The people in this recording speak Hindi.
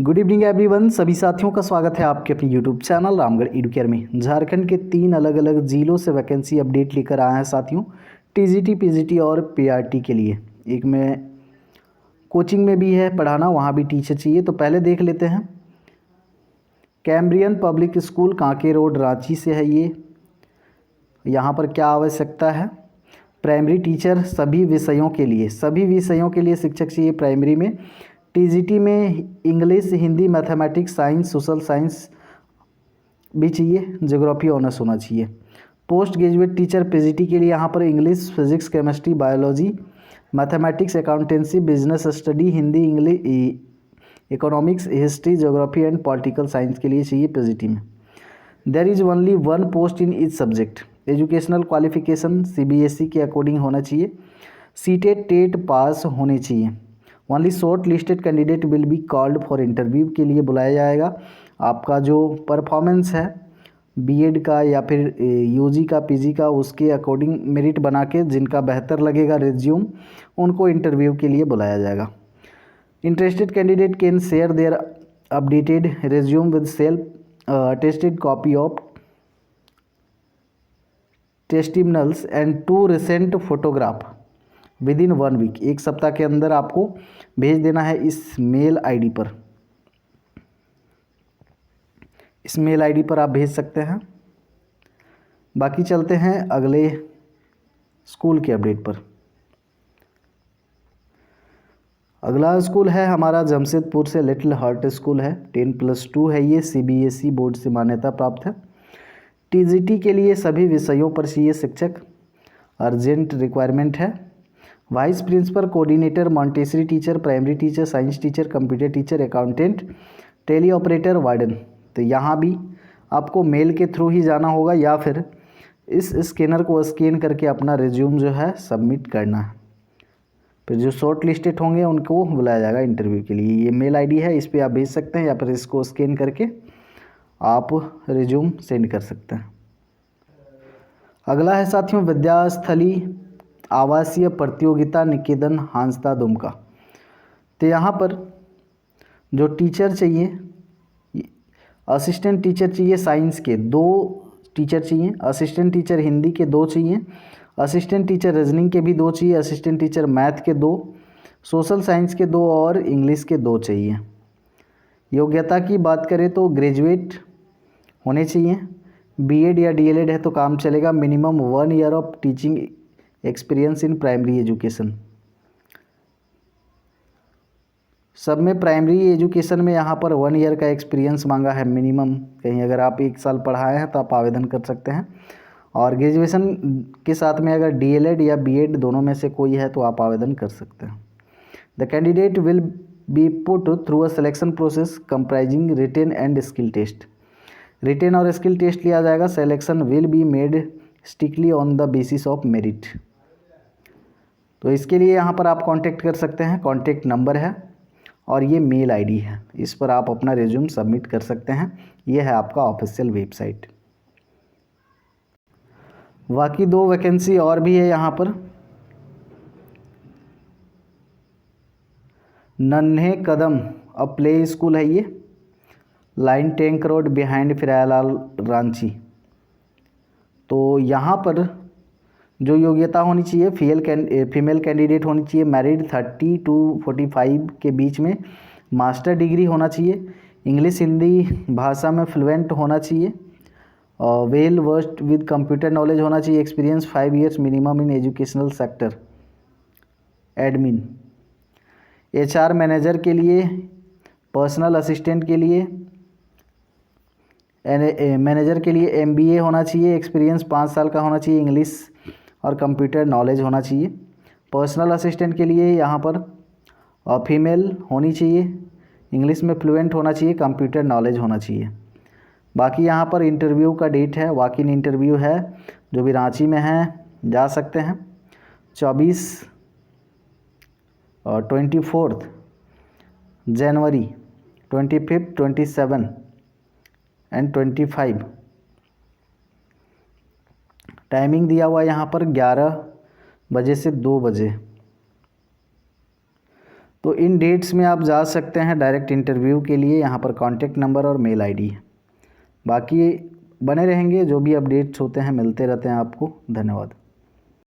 Good evening everyone. सभी साथियों का स्वागत है आपके अपने यूट्यूब चैनल रामगढ़ एडुकेयर में। झारखंड के 3 अलग अलग जिलों से वैकेंसी अपडेट लेकर आए हैं साथियों, टीजीटी, पीजीटी और पीआरटी के लिए। एक में कोचिंग में भी है पढ़ाना, वहाँ भी टीचर चाहिए। तो पहले देख लेते हैं। Cambrian public school, Kanke road, Ranchi से है ये। यहाँ पर क्या आवश्यकता है? प्राइमरी टीचर सभी विषयों के लिए शिक्षक चाहिए प्राइमरी में। टीजीटी में English, Hindi, mathematics, science, social science भी चाहिए, ज्योग्राफी ऑनर्स होना चाहिए। पोस्ट ग्रेजुएट टीचर पीजीटी के लिए यहाँ पर English, physics, chemistry, biology, mathematics, accountancy, business study, Hindi, English, economics, history, geography and political science के लिए चाहिए पीजीटी में। There is only 1 post in each subject. Educational qualification CBSE के अकॉर्डिंग होना चाहिए। सीटेट टेट पास होने चाहिए। Only shortlisted candidate will be called for interview के लिए बुलाया जाएगा। आपका जो परफॉर्मेंस है बीएड का या फिर यूजी का, पीजी का, उसके अकॉर्डिंग मेरिट बना के जिनका बेहतर लगेगा रिज्यूम, उनको इंटरव्यू के लिए बुलाया जाएगा। Interested candidate can share their updated resume with self attested copy of testimonials and 2 recent photograph within 1 week. 1 सप्ताह के अंदर आपको भेज देना है इस मेल आईडी पर। इस मेल आईडी पर आप भेज सकते हैं। बाकी चलते हैं अगले स्कूल के अपडेट पर। अगला स्कूल है हमारा जमशेदपुर से लिटिल हार्ट स्कूल है। 10+2 है ये, सीबीएसई बोर्ड से मान्यता प्राप्त है। टीजीटी के लिए सभी विषयों पर चाहिए शिक्षक, अर्जेंट रिक्वायरमेंट है। Vice principal, coordinator, Montessori teacher, primary teacher, science teacher, computer teacher, accountant, Tally operator, warden. तो यहाँ भी आपको मेल के थ्रू ही जाना होगा या फिर इस स्कैनर को स्कैन करके अपना रिज्यूम जो है सबमिट करना है। फिर जो शॉर्ट लिस्टेड होंगे उनको बुलाया जाएगा इंटरव्यू के लिए। ये मेल आईडी है, इस पर आप भेज सकते हैं या फिर इसको स्कैन करके आप रिज्यूम सेंड कर सकते हैं। अगला है साथियों विद्यास्थली आवासीय प्रतियोगिता निकेतन हांसदा दुमका। तो यहाँ पर जो टीचर चाहिए, असिस्टेंट टीचर चाहिए, साइंस के 2 टीचर चाहिए, असिस्टेंट टीचर हिंदी के 2 चाहिए, असिस्टेंट टीचर रीजनिंग के भी 2 चाहिए, असिस्टेंट टीचर मैथ के 2, सोशल साइंस के 2 और इंग्लिश के 2 चाहिए। योग्यता की बात करें तो ग्रेजुएट होने चाहिए। बीएड या डीएलएड है तो काम चलेगा। Minimum 1 year of teaching experience in primary education. सब में प्राइमरी एजुकेशन में यहाँ पर 1 ईयर का एक्सपीरियंस मांगा है मिनिमम। कहीं अगर आप 1 साल पढ़ाए हैं तो आप आवेदन कर सकते हैं। और ग्रेजुएशन के साथ में अगर डीएलएड या बीएड दोनों में से कोई है तो आप आवेदन कर सकते हैं। The candidate will be put through a selection process comprising written and skill test. Written और स्किल टेस्ट लिया जाएगा। Selection will be made strictly on the basis of merit. तो इसके लिए यहाँ पर आप कांटेक्ट कर सकते हैं। कांटेक्ट नंबर है और ये मेल आईडी है, इस पर आप अपना रिज्यूम सबमिट कर सकते हैं। ये है आपका ऑफिशियल वेबसाइट। बाकी 2 वैकेंसी और भी है यहाँ पर। नन्हे कदम अ प्ले स्कूल है ये, line tank road behind Firalal Ranchi. तो यहाँ पर जो योग्यता होनी चाहिए, फीमेल कैंडिडेट होनी चाहिए, मैरिड, 30 to 45 के बीच में, मास्टर डिग्री होना चाहिए, इंग्लिश हिंदी भाषा में फ्लुएंट होना चाहिए, और well versed with computer knowledge होना चाहिए, experience 5 years minimum in educational sector, admin. HR manager के लिए, पर्सनल असिस्टेंट के लिए, मैनेजर के लिए एमबीए होना चाहिए, एक्सपीरियंस 5 साल का होना चाहिए, इंग्लिश और कंप्यूटर नॉलेज होना चाहिए। पर्सनल असिस्टेंट के लिए यहाँ पर फीमेल होनी चाहिए, इंग्लिश में फ्लुएंट होना चाहिए, कंप्यूटर नॉलेज होना चाहिए। बाकी यहाँ पर इंटरव्यू का डेट है, वॉक इन इंटरव्यू है, जो भी रांची में है जा सकते हैं। 24 और 24 जनवरी, 25, 27 एंड 25। टाइमिंग दिया हुआ है यहाँ पर 11 बजे से 2 बजे। तो इन डेट्स में आप जा सकते हैं डायरेक्ट इंटरव्यू के लिए। यहाँ पर कॉन्टैक्ट नंबर और मेल आईडी है। बाकी बने रहेंगे, जो भी अपडेट्स होते हैं मिलते रहते हैं आपको। धन्यवाद।